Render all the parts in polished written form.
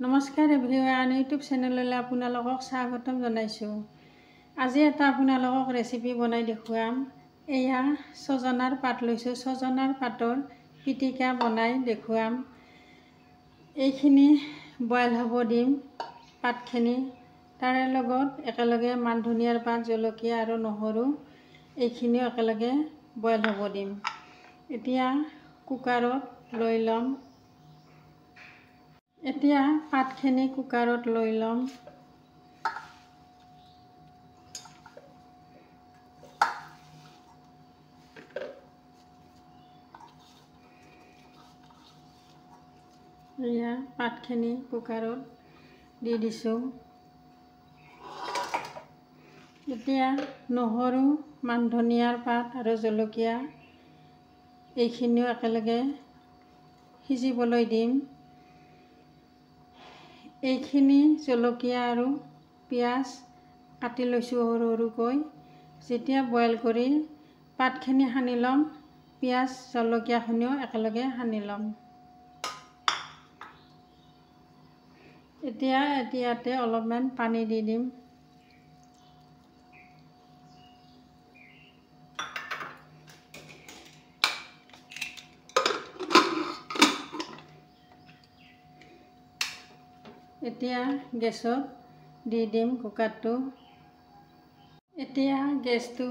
নমস্কাৰ everyone, YouTube চেনেললৈ আপোনালোকক স্বাগতম জনাইছোঁ। আজি এটা আপোনালোকক ৰেচিপি বনাই দেখুৱাম। এয়া ছজনাৰ পাত লৈছোঁ, ছজনাৰ পাতৰ পিটিকা বনাই দেখুৱাম। এইখিনি বইল হ'ব দিম পাতখিনি, তাৰে লগত একেলগে মান ধনিয়াৰ পাত, জলকীয়া আৰু নহৰু এইখিনিও একেলগে বইল হ'ব দিম। এতিয়া কুকাৰত লৈ ল'ম। এতিয়া পাতখিনি কুকাৰত লৈ ল'ম। এয়া পাতখিনি কুকাৰত দি দিছোঁ। এতিয়া নহৰু, মান ধনিয়াৰ পাত আৰু জলকীয়া এইখিনিও একেলগে সিজিবলৈ দিম। এইখিনি জলকীয়া আৰু পিঁয়াজ কাটি লৈছোঁ সৰু সৰুকৈ। যেতিয়া বইল কৰি পাতখিনি সানি ল'ম, পিঁয়াজ জলকীয়াখিনিও একেলগে সানি ল'ম। এতিয়া ইয়াতে অলপমান পানী দি দিম। এতিয়া গেছত দি দিম কুকাৰটো। এতিয়া গেছটো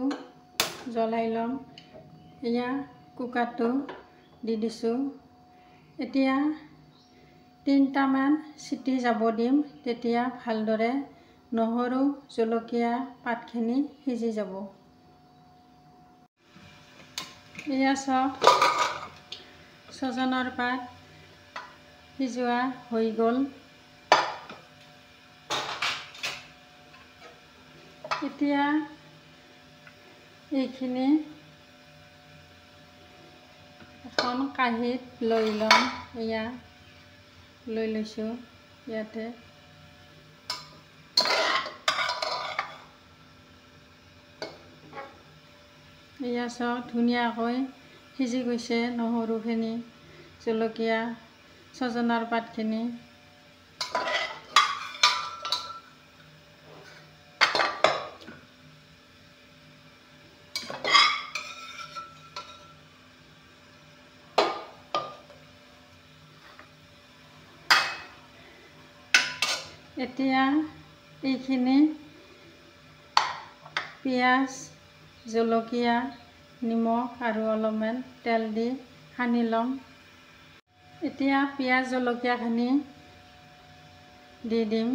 জ্বলাই ল'ম। এয়া কুকাৰটো দি দিছোঁ। এতিয়া 3টামান চিটি যাব দিম, তেতিয়া ভালদৰে নহৰু, জলকীয়া পাতখিনি সিজি যাব। এয়া চাওক, ছজনাৰ পাত সিজোৱা হৈ গ'ল। এতিয়া এইখিনি এখন কাঁহীত লৈ ল'ম। এয়া লৈ লৈছোঁ ইয়াতে। এয়া চাওক, ধুনীয়াকৈ সিজি গৈছে নহৰুখিনি, জলকীয়া, ছজনাৰ পাতখিনি। এতিয়া এইখিনি পিঁয়াজ, জলকীয়া, নিমখ আৰু অলপমান তেল দি সানি ল'ম। এতিয়া পিঁয়াজ জলকীয়াখিনি দি দিম।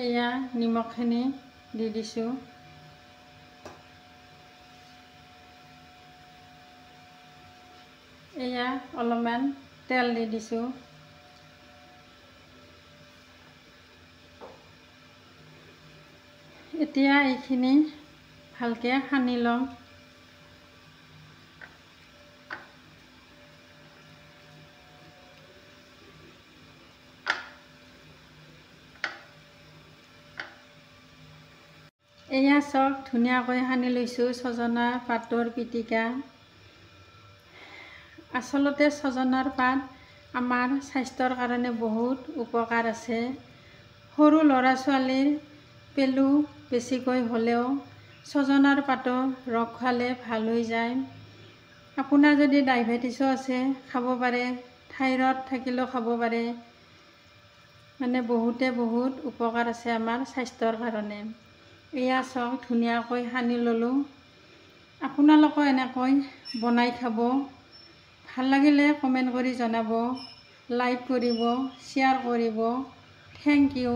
এয়া নিমখখিনি দি দিছোঁ। এয়া অলপমান তেল দি দিছোঁ। এতিয়া এইখিনি ভালকৈ সানি ল'ম। এয়া চাওক, ধুনীয়াকৈ সানি লৈছোঁ ছজনা পাতৰ পিটিকা। আচলতে ছজনাৰ পাত আমাৰ স্বাস্থ্যৰ কাৰণে বহুত উপকাৰ আছে। সৰু ল'ৰা ছোৱালীৰ পেলু বেছিকৈ হ'লেও ছজনাৰ পাতৰ ৰস খালে ভাল হৈ যায়। আপোনাৰ যদি ডায়েবেটিছো আছে খাব পাৰে, থাইৰয়ড থাকিলেও খাব পাৰে। বহুত উপকাৰ আছে আমাৰ স্বাস্থ্যৰ কাৰণে। এয়া চাওক, ধুনীয়াকৈ সানি ল'লোঁ। আপোনালোকেও এনেকৈ বনাই খাব। ভাল লাগিলে কমেণ্ট কৰি জনাব, লাইক কৰিব, শ্বেয়াৰ কৰিব। Thank U.